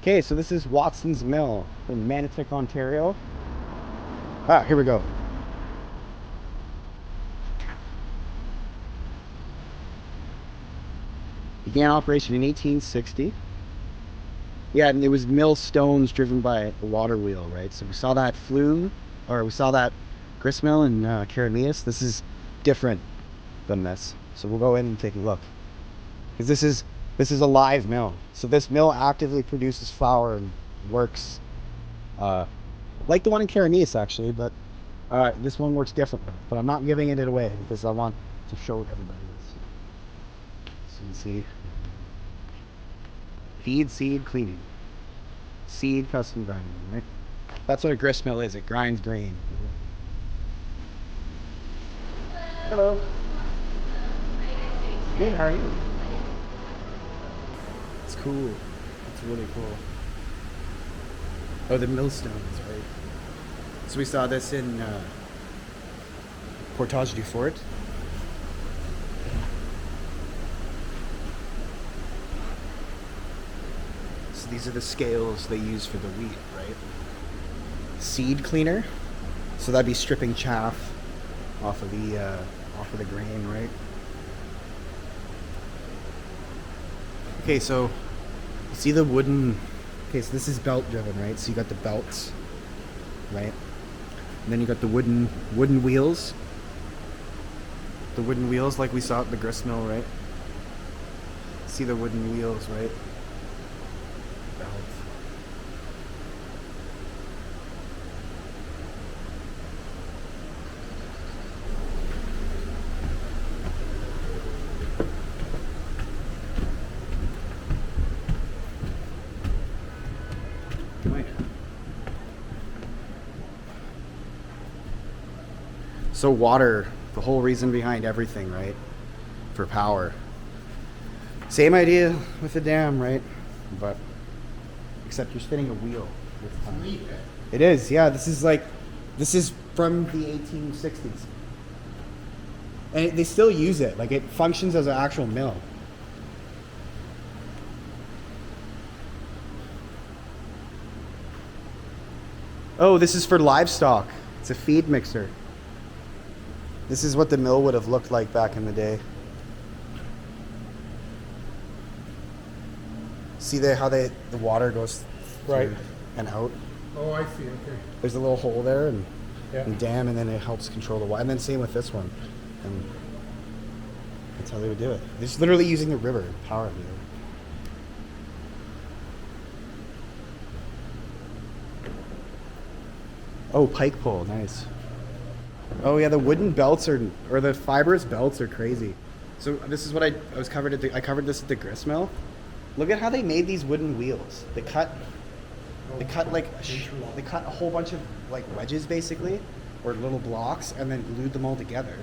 Okay, so this is Watson's Mill in Manotick, Ontario. Ah, here we go. Began operation in 1860. Yeah, and it was mill stones driven by a water wheel, right? So we saw that flume, or we saw that grist mill in Carolinas. This is different than this. So we'll go in and take a look. Because this is a live mill. So this mill actively produces flour and works like the one in Carolinas actually, but this one works differently. But I'm not giving it away because I want to show everybody this. So you see, feed, seed, cleaning, seed, custom grinding. Right? That's what a grist mill is. It grinds grain. Hello. Good. How are you? It's cool. It's really cool. Oh, the millstones, right? So we saw this in Portage du Fort. So these are the scales they use for the wheat, right? Seed cleaner. So that'd be stripping chaff off of the grain, right? Okay, so you see the wooden. Okay, so this is belt driven, right? So you got the belts, right? And then you got the wooden wheels. The wooden wheels like we saw at the grist mill, right? See the wooden wheels, right? Belt. So water, the whole reason behind everything, right? For power. Same idea with the dam, right? But except you're spinning a wheel this time. It is, yeah. This is from the 1860s, and they still use it. Like it functions as an actual mill. Oh, this is for livestock. It's a feed mixer. This is what the mill would have looked like back in the day. See how the water goes right and out? Oh, I see. Okay. There's a little hole there and Yeah. dam, and then it helps control the water. And then same with this one. And that's how they would do it. They're just literally using the river to power it. Oh, pike pole, nice. Oh yeah, the wooden belts or the fibrous belts are crazy. So this is what I covered this at the grist mill. Look at how they made these wooden wheels. They cut a whole bunch of like wedges basically, or little blocks, and then glued them all together.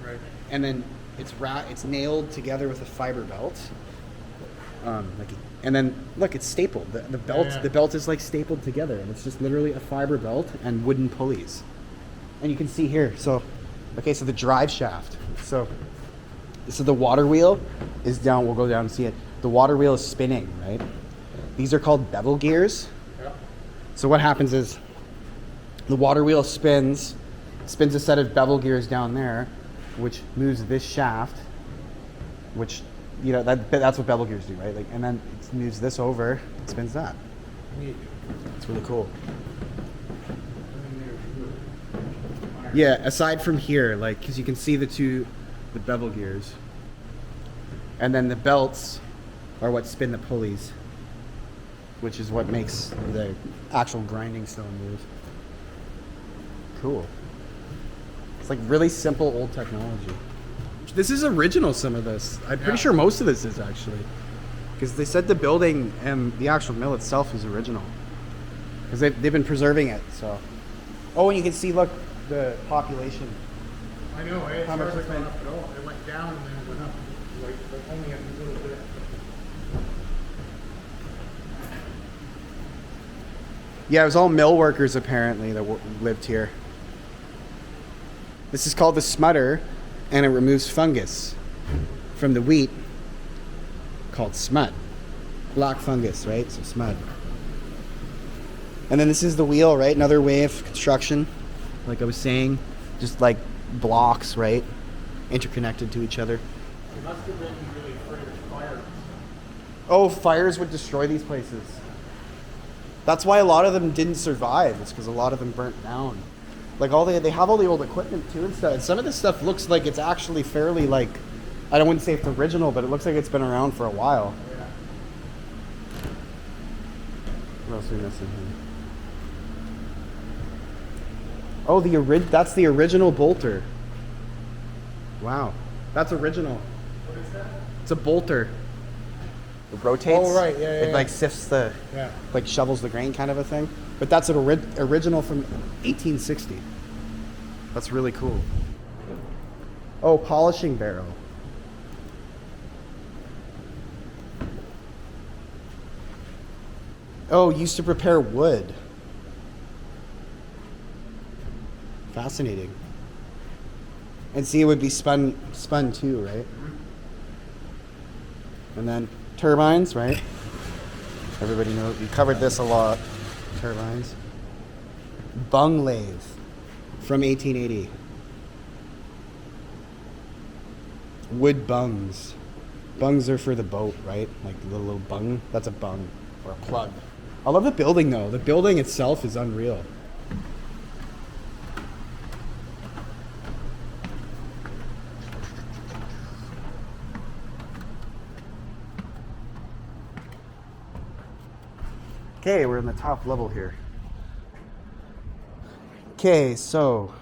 Right. And then it's nailed together with a fiber belt. And then look, it's stapled. The belt Yeah. the belt is like stapled together, and it's just literally a fiber belt and wooden pulleys. And you can see here, so the drive shaft. So the water wheel is down. We'll go down and see it. The water wheel is spinning, right? These are called bevel gears. Yeah. So what happens is the water wheel spins a set of bevel gears down there, which moves this shaft, which that's what bevel gears do, right? Like, and then it moves this over, it spins that. Neat. It's really cool. Yeah, aside from here, like, because you can see the bevel gears. And then the belts are what spin the pulleys, which is what makes the actual grinding stone move. Cool. It's like really simple old technology. This is original, some of this. I'm pretty sure most of this is actually. Because they said the building and the actual mill itself is original. Because they've been preserving it, so. Oh, and you can see, look, the population. I know. It How much hasn't it's gone been- up at all. It went down and then it went up, like, but only a little bit. Yeah, it was all mill workers apparently that lived here. This is called the smudder, and it removes fungus from the wheat, called smut. Black fungus, right? So smud. And then this is the wheel, right? Another way of construction. Like I was saying, just like blocks, right? Interconnected to each other. It must have been really afraid of fire. Oh, fires would destroy these places. That's why a lot of them didn't survive. It's because a lot of them burnt down. Like they have all the old equipment too and stuff. Some of this stuff looks like it's actually fairly like, I don't want to say it's original, but it looks like it's been around for a while. Yeah. What else are we missing here? Oh, that's the original bolter. Wow, that's original. What is that? It's a bolter. It rotates. Oh, right, yeah, It yeah. like sifts Yeah. like shovels the grain kind of a thing. But that's an original from 1860. That's really cool. Oh, polishing barrel. Oh, used to prepare wood. Fascinating. And see, it would be spun too, right? And then turbines, right? Everybody knows, we covered this a lot. Turbines. Bung lathe from 1880. Wood bungs. Bungs are for the boat, right? Like the little bung. That's a bung or a plug. I love the building though. The building itself is unreal. Okay, we're in the top level here. Okay, so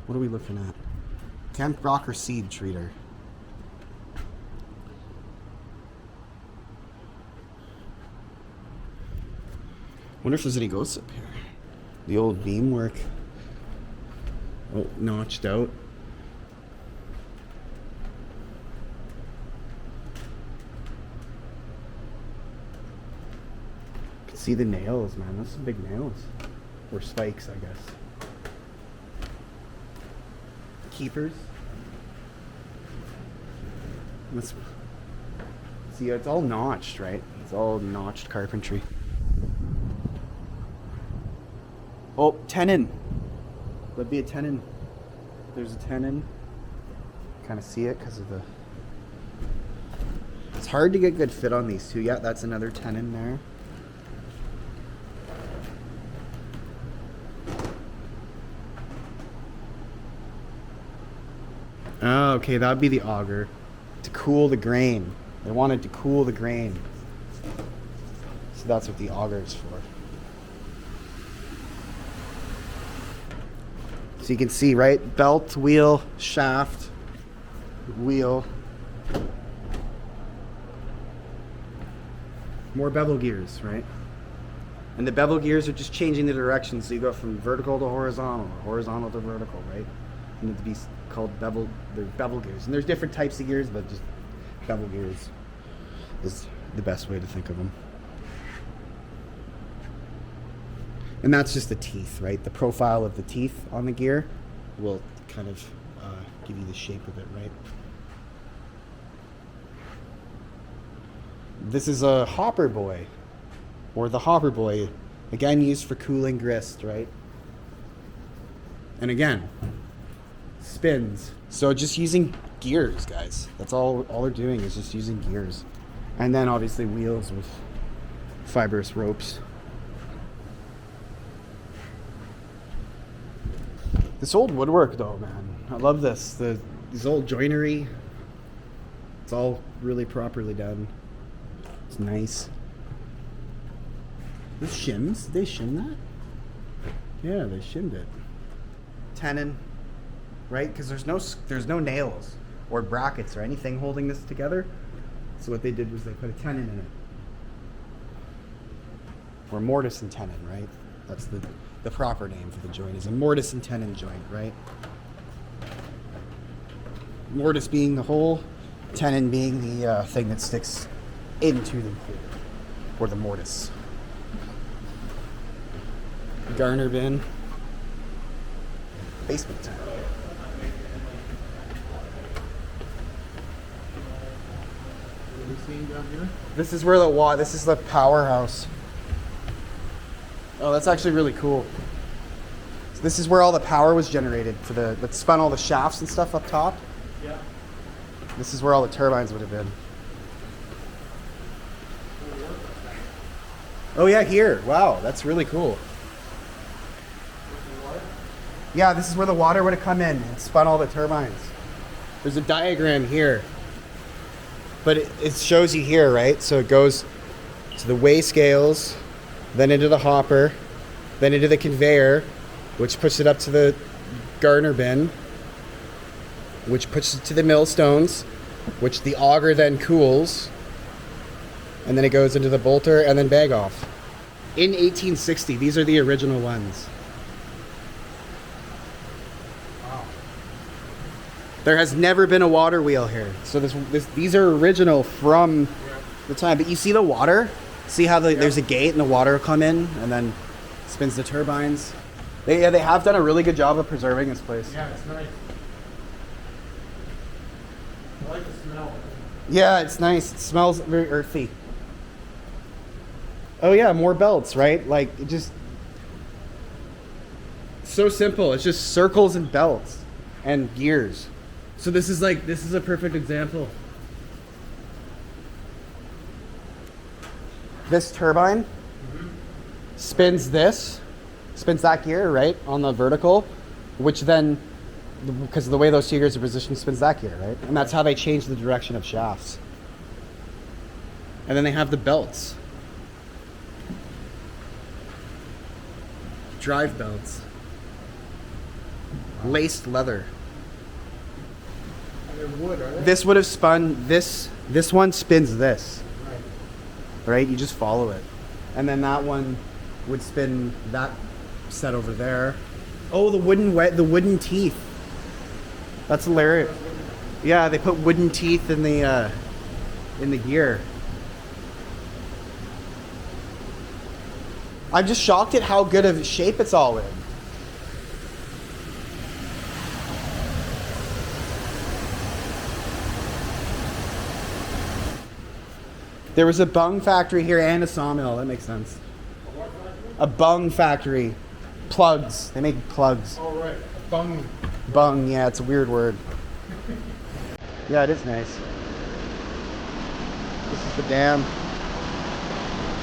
what are we looking at? Camp Rocker seed treater. Wonder if there's any ghosts up here. The old beam work. Oh, notched out. See the nails, man. Those are some big nails. Or spikes, I guess. Keepers. See, it's all notched, right? It's all notched carpentry. Oh, tenon. That'd be a tenon. There's a tenon. Kind of see it because of the... It's hard to get good fit on these two. Yeah, that's another tenon there. Oh, okay, that would be the auger. To cool the grain. They wanted to cool the grain. So that's what the auger is for. So you can see, right? Belt, wheel, shaft, wheel. More bevel gears, right? And the bevel gears are just changing the direction. So you go from vertical to horizontal, or horizontal to vertical, right? And it'd be called bevel, they're bevel gears. And there's different types of gears, but just bevel gears is the best way to think of them. And that's just the teeth, right? The profile of the teeth on the gear will kind of give you the shape of it, right? This is a hopper boy, or the hopper boy, again used for cooling grist, right? And again, spins. So just using gears, guys. That's all they're doing is just using gears. And then obviously wheels with fibrous ropes. This old woodwork though, man. I love this. These old joinery. It's all really properly done. It's nice. This shims? Did they shim that? Yeah, they shimmed it. Tenon, right? Because there's no nails or brackets or anything holding this together. So what they did was they put a tenon in it. Or mortise and tenon, right? That's the proper name for the joint, is a mortise and tenon joint, right? Mortise being the hole, tenon being the thing that sticks into the hole, or the mortise. Garner bin. Basement time. What are we seeing down here? This is where this is the powerhouse. Oh, that's actually really cool. So this is where all the power was generated for that spun all the shafts and stuff up top. Yeah. This is where all the turbines would have been. Oh yeah, here. Wow, that's really cool. Yeah, this is where the water would have come in and spun all the turbines. There's a diagram here. But it shows you here, right? So it goes to the weigh scales, then into the hopper, then into the conveyor, which puts it up to the garner bin, which puts it to the millstones, which the auger then cools, and then it goes into the bolter and then bag off. In 1860, these are the original ones. Wow. There has never been a water wheel here. So these are original from the time. But you see the water? See how there's a gate and the water will come in and then spins the turbines? They have done a really good job of preserving this place. Yeah, it's nice. I like the smell. Yeah, it's nice. It smells very earthy. Oh yeah, more belts, right? Like, it just... so simple. It's just circles and belts and gears. So this is a perfect example. This turbine spins that gear, right, on the vertical, which then, because of the way those two gears are positioned, spins that gear, right? And that's how they change the direction of shafts. And then they have the belts. Drive belts. Laced leather. And they're wood, are they? This would have spun, this one spins this, Right. right? You just follow it. And then that one would spin that set over there. Oh, the wooden teeth. That's hilarious. Yeah, they put wooden teeth in the gear. I'm just shocked at how good of shape it's all in. There was a bung factory here and a sawmill. That makes sense. A bung factory. Plugs. They make plugs. Oh, right. Bung. Bung, yeah, it's a weird word. Yeah, it is nice. This is the dam.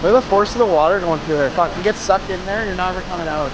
Look at the force of the water going through there. Fuck, you get sucked in there, you're never coming out.